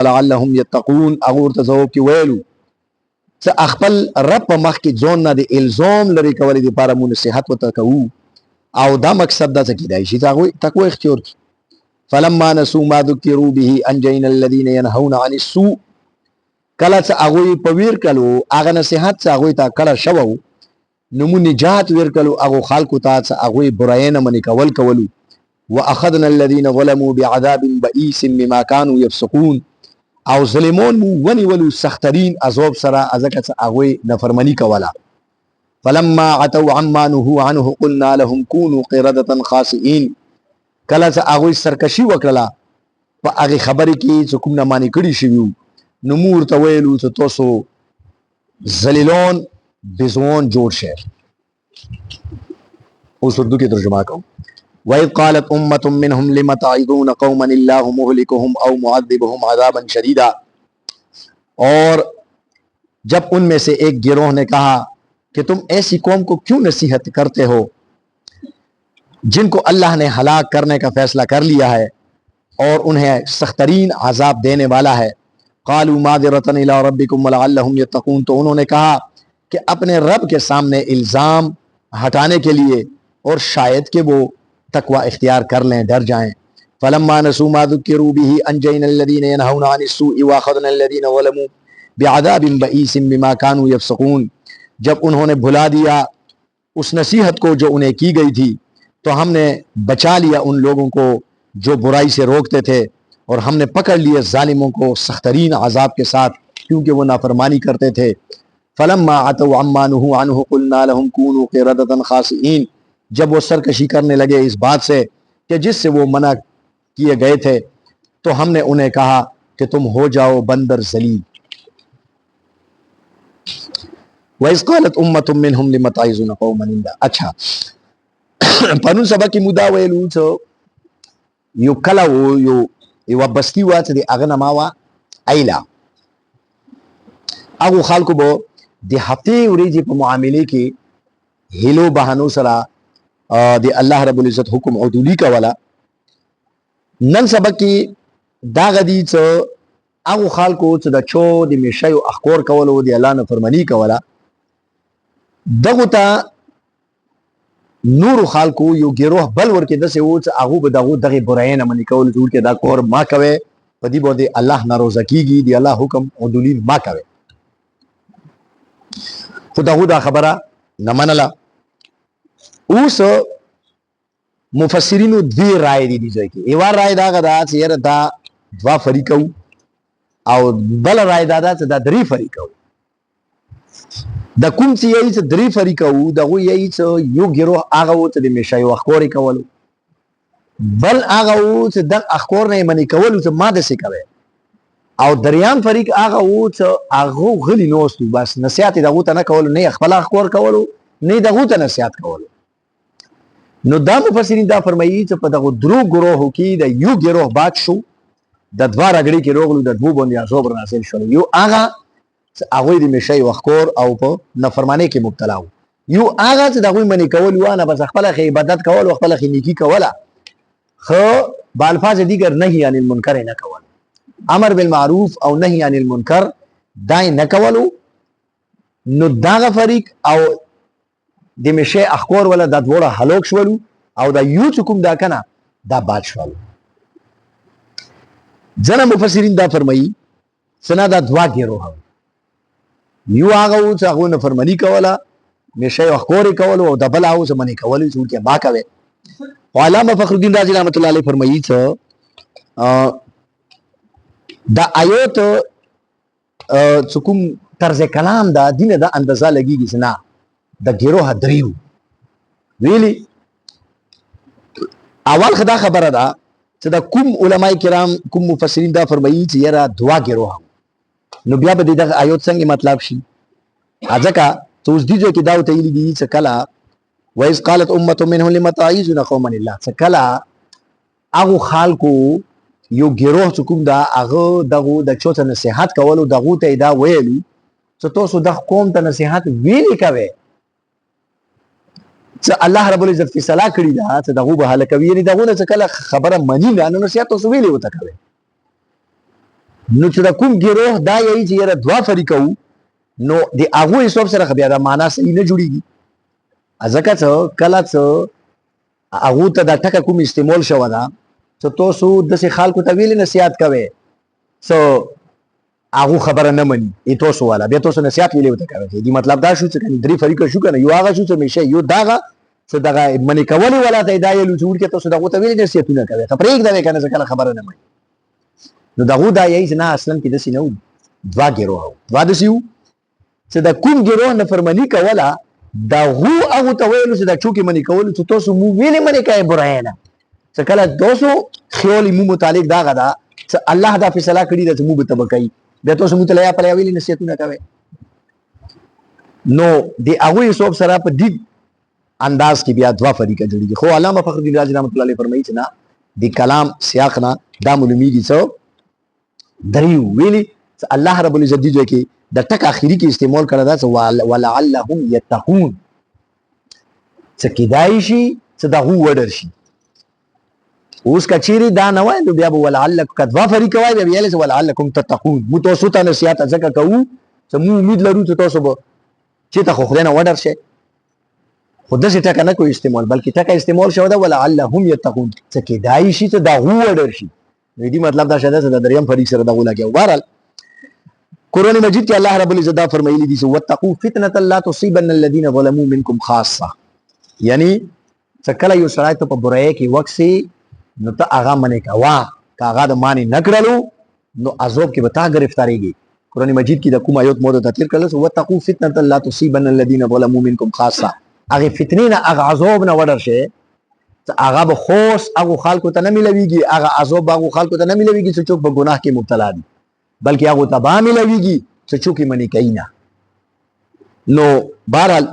لعلهم يتقون اغور تزو کی ویلو څه خپل رب په مخ کې ځون نه د الزام لري کولې د پاره مون نصيحت وته کوو او دا مقصد دا څه کیدای شي تقوی اختیار کی فلما نسوا ما ذكروا به انجينا الذين ينهون عن السوء کله څه هغه په ویر کلو هغه نصيحت څه هغه ته کله شوو نمو نجات ور کلو هغه خلکو ته څه هغه براینه منی کولو واخذنا الذين ظلموا بعذاب بئيس بما كانوا يفسقون او ظلمون مو ونی ولو سخترین عذاب سره ازکه هغه نافرمانی کولا فلما عتوا عما نهوا عنه قلنا لهم كونوا قردة خاسئين کله هغه سرکشي وکړه په هغه خبره کې چې کوم نه مانی کړی شي نمور تویلو چې تاسو ذلیلون بزون جوړ شه اوس اردو کې ترجمه کوم وَإِذْ قَالَتْ أُمَّةٌ مِّنْهُمْ لِمَ تَعِظُونَ قَوْمًا اللَّهُ مُهْلِكُهُمْ أَوْ مُعَذِّبُهُمْ عَذَابًا شَدِيدًا اور جب ان میں سے ایک گروہ نے کہا کہ تم ایسی قوم کو کیوں نصیحت کرتے ہو جن کو اللہ نے ہلاک کرنے کا فیصلہ کر لیا ہے اور انہیں سخترین عذاب دینے والا ہے قالوا معذرة إلى ربكم ولعلهم يتقون تو انہوں نے کہا کہ اپنے رب کے سامنے الزام ہٹانے کے لیے اور شاید کہ وہ تقوی اختیار کر لیں ڈر جائیں فلما نسوا ما ذكروا به انجينا الذين ينهون عن السوء واخذنا الذين ظلموا بعذاب بئيس بما كانوا يفسقون جب انہوں نے بھلا دیا اس نصیحت کو جو انہیں کی گئی تھی تو ہم نے بچا لیا ان لوگوں کو جو برائی سے روکتے تھے اور ہم نے پکڑ لیے ظالموں کو سخترین عذاب کے ساتھ کیونکہ وہ نافرمانی کرتے تھے فلما عتوا عما نهوا عنه قلنا لهم كونوا قردة خاسئين جب وہ سرکشی کرنے لگے اس بات سے کہ جس سے وہ منع کیے گئے تھے تو ہم نے انہیں کہا کہ تم ہو جاؤ بندر ذلیل وَإِذْ قَالَتْ أُمَّةٌ مِّنْهُمْ لِمَ تَعِظُونَ قَوْمًا إِلَّا اچھا پنون سبا کی مودا ویلو څو یو کلا یو بستی وا چې د اغه نماوا ایلا هغه خلکو به د هفتې ورځې په معاملې کې هیلو بهانو سره د الله رب العزت حکم عدولی کولا نن سبق کې دا غدي چې هغه خلکو چې د چو د میشایو اخکور کولو د الله نه فرمانی کولا دغه ته نور خلکو یو ګروه بل ورکې د سه و چې هغه به دغه براینه منی کول جوړ کې دا کور ما کوي په دې باندې الله ناروزه کیږي دی الله حکم عدولی ما کوي خدای دا خبره نه منله اوس مفسرینو دوی رائے دي ځای کې یو رائے دا غدا چې یره دا دوا فریقو او بل رائے دا چې دا درې فریقو د کوم چې یې چې درې فریقو دغه یې چې یو ګروه هغه وته د میشای وخوري کولو بل هغه چې د اخکور نه منی کولو چې ماده سي کوي او دریان فریق هغه چې هغه غلی نوستو بس نصيحت دغه ته نه کولو نه خپل اخکور کولو نه دغه ته نصيحت کولو نو دا مفسرین دا فرمایي چې په دغه درو ګروه کې د یو ګروه باد شو د دوا رګړي کې روغلو د دوه باندې عذاب نازل شو یو هغه هغه د مشي وخور او په نافرمانی کې مبتلا وو یو هغه چې دغه منی کول وانه بس خپل عبادت کول او خپل نیکی کوله خو بالفاظ دیگر نهی عن المنکر نه کول امر بالمعروف او نهی عن المنکر دای نه کولو نو داغه فریق او د مشه اخکور ولا د دوړه هلوک شولو او دا یو کوم دا کنه دا باد شولو ځنه مفسرین دا فرمایي سنا دا دوا ګیروه یو هغه چې هغه نه فرمانی کوله مشه اخکور کولو او د بل او زمنه کولو چې کې با کوي علامه فخر الدین رازی رحمت الله علیه فرمایي چې دا آیات کوم طرز کلام دا دینه دا اندازه لګیږي نه د ګیروه دریو ویلي اول خدا خبره ده چې دا کوم علماء کرام کوم مفسرین دا فرمایي چې یاره دوا ګیروه نو بیا به دغه آیات څنګه مطلب شي ځکه ته اوس دې کې دا وته ویلي دي چې کله وَإِذْ قَالَتْ أُمَّةٌ مِّنْهُمْ لِمَ تَعِظُونَ قَوْمًا إِلَّا چې کله هغه خلکو یو ګیروه چې کوم دا هغه دغه د چوته نصيحت کولو دغه ته دا ویلو چې تاسو د قوم ته نصيحت ویلې کوي چې الله رب العزت فیصله کړی دا چې دغه به هلاکوي یعنی دغه نه کله خبره منی نه نصيحت تاسو ویلې وته کوي نو چې د کوم ګروه دا یی چې یره دوا فریق وو نو د هغه حساب سره بیا د معنا صحیح نه جوړیږي ځکه چې کله چې هغه ته د ټکه کوم استعمال شو دا چې تاسو د سې خلکو ته ویل نصيحت کوي سو هغه خبره نه مني ای تاسو والا بیا تاسو نصيحت ویلې وته کوي دی مطلب دا شو چې کني درې فریق شو کنه یو هغه شو چې مشه یو داغه څه دغه منی کولی ولا ته دا یلو جوړ کې تاسو دغه ته ویل نصيحتونه کوي خبرې دا کنه ځکه خبره نه مني نو دغه دا یی نه اصلا کې د سينو دوا ګرو دوا د سيو چې د کوم ګرو نه فرمانی کوله دا هو هغه ته ویل چې دا چوکي منی کول چې تاسو مو ویلې منی کوي براینا چې کله تاسو خیال مو متعلق دا غدا چې الله دا فیصله کړی دا چې مو به تبکای بیا تاسو مو ته لیا په ویلې نصیحتونه کوي نو دی هغه حساب سره په دې انداز کې بیا دوا فریقه جوړیږي خو علامه فخر الدین رازی رحمت الله علیه فرمایي چې نه دی کلام سیاق نه دا معلومیږي چې دریو ویلي چې الله رب العزت دی چې د ټک اخیری کې استعمال کړه دا چې ولعلهم یتقون چې کیدای شي چې دا هو وډر شي اوس کچيري دا نه وای نو بیا ولعلک کذوا فریق وای بیا ویل چې ولعلکم تتقون مو تاسو ته نصیحت ځکه کوو چې مو امید لرو چې تاسو به چې ته خو خدای نه وډر شي خود څه ټک نه کوئی استعمال بلکې ټک استعمال شو دا ولعلهم یتقون چې کیدای شي چې دا هو وډر شي دې مطلب دا شته چې د دریم فریق سره دا ولګي بهرحال قرآن مجید کې الله رب العزت فرمایلی دي چې وتقوا فتنه لا تصيبن الذين ظلموا منكم خاصه یعنی څکله یو سړی ته په برای کې وخت سي نو ته هغه منې کوا هغه د معنی نکړلو نو عذاب کې بتا گرفتاریږي قرآن مجید کې د کوم آیات مو ته تیر کړل وتقوا فتنه لا تصيبن الذين ظلموا منكم خاصه هغه فتنه نه هغه عذاب نه وډر شي هغه به خوش هغه خلکو ته نه ملويږي هغه عذاب هغه خلکو ته نه ملويږي چې څوک په ګناه کې مبتلا دي بلکې هغه ته به ملويږي چې څوک منی کوي نه نو بهرحال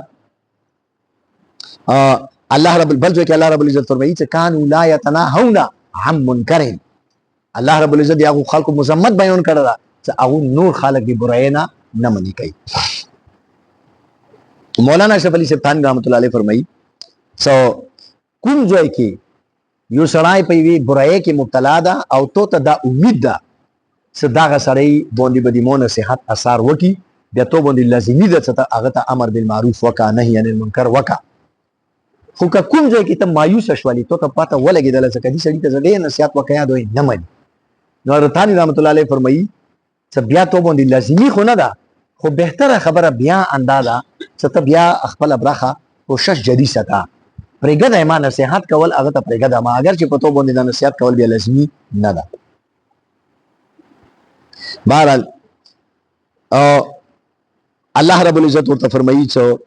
الله رب البلد کې الله رب العزت فرمایي چې کانوا لا يتناهون عن منکر الله رب العزت هغه خلکو مذمت بیان کړل چې هغه نور خلک به براینا نه منی کوي مولانا اشرف علي سبحان رحمت الله علیه فرمایي سو کوم ځای کې یو سړی په وی برای کې مبتلا ده او ته دا امید ده چې دا سړی باندې به د مون نصيحت اثر وکي بیا ته باندې لازمي ده چې هغه ته امر بالمعروف وکا نهي عن المنکر وکا خو کوم ځای کې ته مایوس شولې ته پته ولګیدل چې کدي سړی ته زړه نصيحت وکیا دوی نه مانی نو رتانی رحمت الله علیه فرمایي چې بیا ته باندې لازمي خو نه ده خو بهتره خبره بیا اندازه چې ته بیا خپل برخه کوشش جدي ستا پرېګه د ما نصيحت کول هغه ته پرېګه د ما اگر چې پتو باندې د نصيحت کول بیا لازمي نه ده بهرحال الله رب العزت ورته فرمایي چې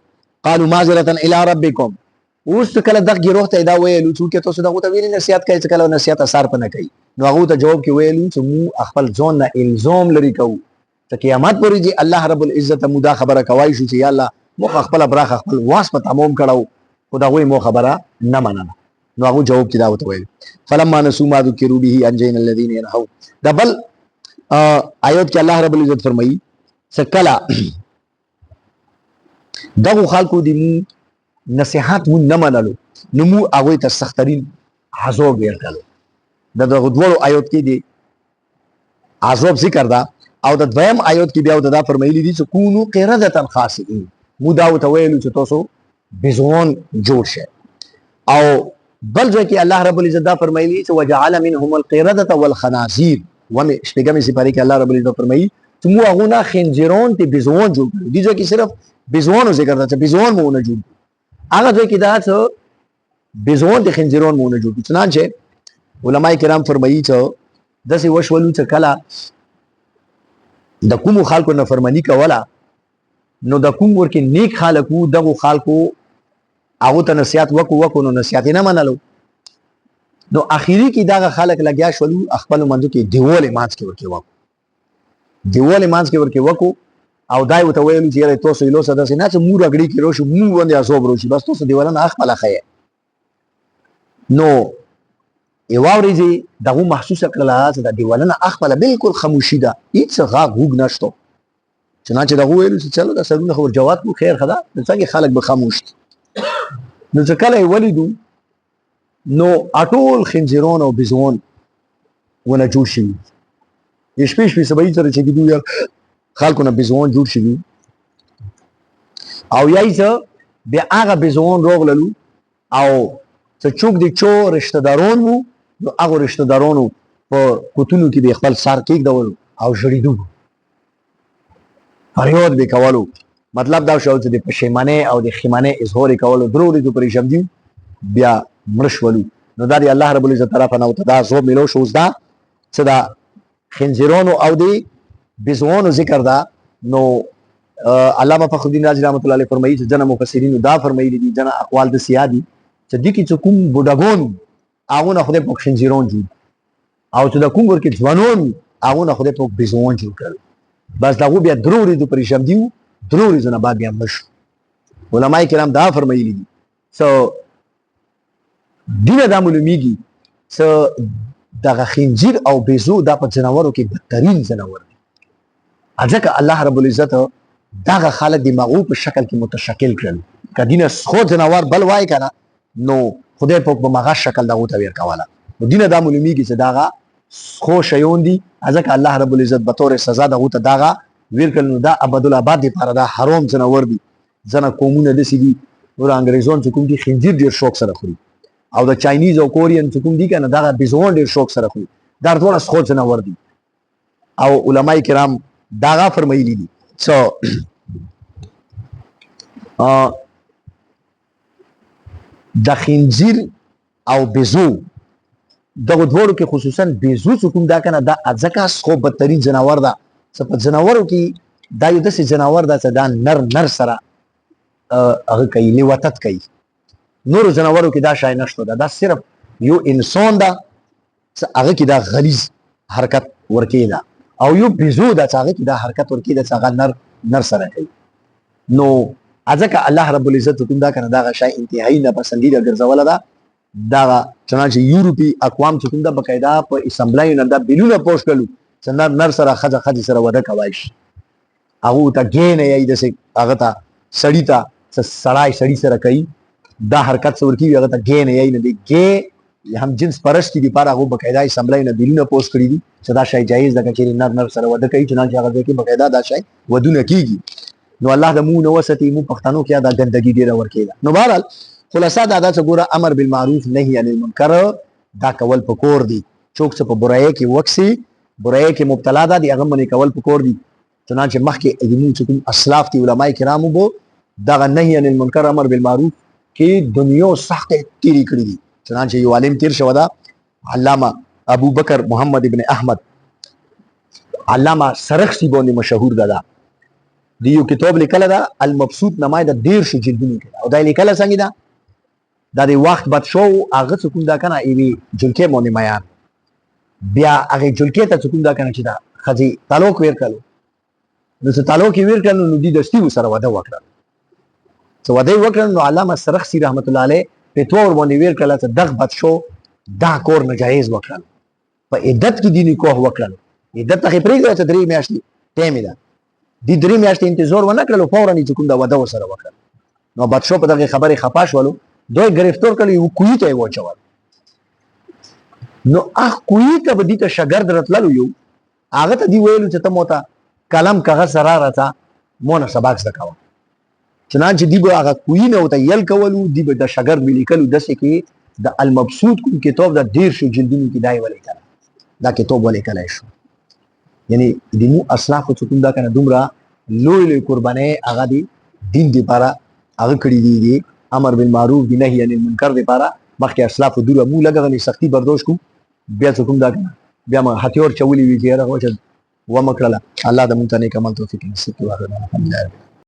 قالوا معذرة الى ربكم اوس کله دغه ګروه ته دا ویلو چې تاسو دغه ته ویلي نصيحت کوي چې کله نصيحت اثر پنه کوي نو هغه ته جواب کې ویلو چې مو خپل ځون نه الزام لري کوو ته قیامت پورې چې الله رب العزت مو دا خبره کوي شو چې یا الله مو خپل برخه خپل واسطه تمام کړو خدا غوي مو خبره نه مننه نو هغه جواب کې دا وته ویل فلما نسوا ما ذكروا به انجينا الذين ينهوا دبل آیات کې الله رب العزت فرمایي سکلا دغه خلکو دي نصيحت مو نه منلو نو مو هغه ته سخترین عذاب ورکړو دغه دوه آیات کې دي عذاب ذکر دا او د دویم آیات کې بیا دا فرمایلی دي چې کونو قردة خاسئین مو دا وته ویلو چې تاسو بزون جوړ شه او بل ځکه الله رب العزت دا فرمایلی چې وجعل منهم القردة والخنازير ومه شپږمې سپاره کې الله رب العزت فرمایي چې مو هغه نه خنزیرون ته بزون جوړ کړو دي ځکه صرف بزون ذکر دا چې بزون مو نه جوړ هغه ځکه دا چې بزون د خنزیرون مو نه جوړ چنانچه علماء کرام فرمایي چې داسې وشولو چې کله د کوم خلکو نافرمانی کوله نو د کوم ورکه نیک خلکو دغه خلکو هغه ته نصيحت وکړو نو نصيحت نه منلو نو اخیری کې دا خلک لګیا شولو خپل منځ کې دیواله مانځ کې ورکه وکړو دیواله مانځ کې ورکه وکړو او دای وته ویل چې تاسو یې لوسه داسې نه چې مور اگړي کې روشو مو باندې عذاب روشي بس تاسو دیواله نه خپل خایه نو ایواوريزي دغه محسوسه کړل چې د دیواله نه خپل بالکل خاموشي ده هیڅ غاغ وګ نشته چنانچه دغه ویل چې چلو دا سرونه خبر جواب مو خیر خدا څنګه خلک به خاموش نو چې کله ولیدو نو اټول خنزیرون او بزون ونه جوړ شي شپې سبا سره چې کیدو یار خلکو نه بزون جوړ شي او یای څه بیا هغه بزون روغللو او څه چوک دي چو رشتہ دارون وو نو هغه رشتہ دارونو په کوتونو کې به خپل سر کېږدول او ژړېدو فریاد به کولو مطلب دا شو چې د پښیمانه او د خیمانه اظهار کولو درو ورځې پرې شمدي بیا مرشولو نو دا دی الله رب العزت طرف نه وته دا زو ملو شوز دا څه دا خنزیرونو او دی بزوانو ذکر دا نو علامه فخر الدین رازی رحمت الله علیه فرمایي چې جنا مفسرین دا فرمایي دي جنا اقوال د سیادی چې د کی کوم بډاګون هغه نه خدای په خنزیرون جوړ او چې د کوم ورکه ځوانون هغه نه خدای په بزوان جوړ کړ بس دا بیا درو ورځې پرې شمدي درو ورځې نه بعد بیا مش علماء کرام دا فرمایي دي سو دینه دا معلومیږي چې دغه خنزیر او بیزو دا په جناورو کې بدترین جناور دی ځکه الله رب العزت دغه خلک د مغو په شکل کې متشکل کړل کدینه خو جناور بل وای کنه نو خدای په مغه شکل دغه ته ور کوله نو دینه دا معلومیږي چې دغه خو شیون دي ځکه الله رب العزت به تور سزا دغه ته دغه ور کړل نو دا ابدالآباد دی پر دا حرام جناور دی ځنه قومونه د سیدي نور انګریزون چې کوم دي خنزیر ډیر شوق سره خوري او د چاینیز او کورین چې کوم دي کنه دا بزون ډیر شوق سره خوري دا ټول خو جناور دي او علماء کرام دا فرمایلی دي سو د خنزیر او بزو دغه دوړو کې خصوصا بزو چې کوم دا کنه دا ځکه خو بدترین جناور ده چې په جناورو کې دا یو داسې جناور ده چې دا نر سره هغه کوي لیوتت کوي نور جناورو کې دا شای نشته دا صرف یو انسان ده چې هغه کې دا غلیظ حرکت ورکی ده او یو بزو ده چې هغه کې دا حرکت ورکی ده چې هغه نر سره کوي نو ځکه الله رب العزت کوم دا کنه دا شای انتهایی نه پسندیده ګرځول ده دا چنانچه یورپی اقوام چې کوم دا بقاعده په اسمبلی نه دا بیلونه پوښ کړو چې نر سره خځه سره وده کوي هغه ته ګینه یی د هغه ته سړی ته سړی سره کوي دا حرکت څور کی هغه ته ګینه یی نه دی ګې هم جنس پرستی دی پر هغه بقاعده اسمبلی نه بیلونه پوښ کړی دي چې دا شای جایز ده چې نر سره وده کوي چنانچه هغه کې بقاعده دا شای ودونه کیږي نو الله د مو نو وستی مو پښتنو کې دا ګندګي ډیره ورکیږي نو بهرحال خلاصہ دا چې ګوره امر بالمعروف نهی عن المنکر دا کول پکور دي څوک څه په برایي کې وکسي برایي کې مبتلا ده دی هغه باندې کول پکور دي چنانچه مخکې علمي چې کوم اسلاف دي علماء کرامو بو دا نهی عن المنکر امر بالمعروف کې دنیا سخت تیری کړی دي چنانچه یو عالم تیر شو دا علامه ابو بکر محمد ابن احمد علامه سرخسی باندې مشهور ده دی یو کتاب لیکل دا المبسوط نمای د 1.5 جلدونو کې او دا لیکل څنګه ده دا دی وخت بعد شو هغه څوک دا کنه ایوی جلکه مونږ میان بیا هغه جلکه ته څوک دا کنه چې دا خځي تعلق ور کړو نو څه تعلق ور کړو نو دې دستی سره وده وکړه څه وده وکړو نو علامه سرخسی رحمت الله علیه په تور باندې ور کړه چې دغه بعد شو دا کور ناجایز وکړل په عدت کې دیني کوه وکړل عدت ته پرېږه چې 3 میاشتې ټیم ده دې 3 میاشتې انتظار ونه کړلو فورا یې کوم دا وده سره وکړل نو بعد شو په دغه خبره خپاش ولو دوی گرفتار کړي یو کوی ته وچول نو کوی ته به دې ته شاګرد راتللو یو هغه ته دی ویلو چې ته موته کلم کاغذ سره راته مونږ سبق زکاو چنانچه دی به هغه کوی نه وته یل کولو دی به د شاګرد ملیکلو دسه کې د المبسوط کوم کتاب د 1.5 جلدونو کې دای ولې کړه دا کتاب ولې کړای شو یعنی د مو اسلاف څخه کوم دا کنه دومره لوی قربانه هغه دی دین دی لپاره هغه کړی دی امر بالمعروف دی نهی عن المنکر دی لپاره مخکې اسلاف دوره مو لګغلی سختی برداشت کو بیا څه کوم دا بیا ما هتیور چولی وی کېره و چې و مکړه الله د مونږ ته نیک عمل توفیق نصیب کړي.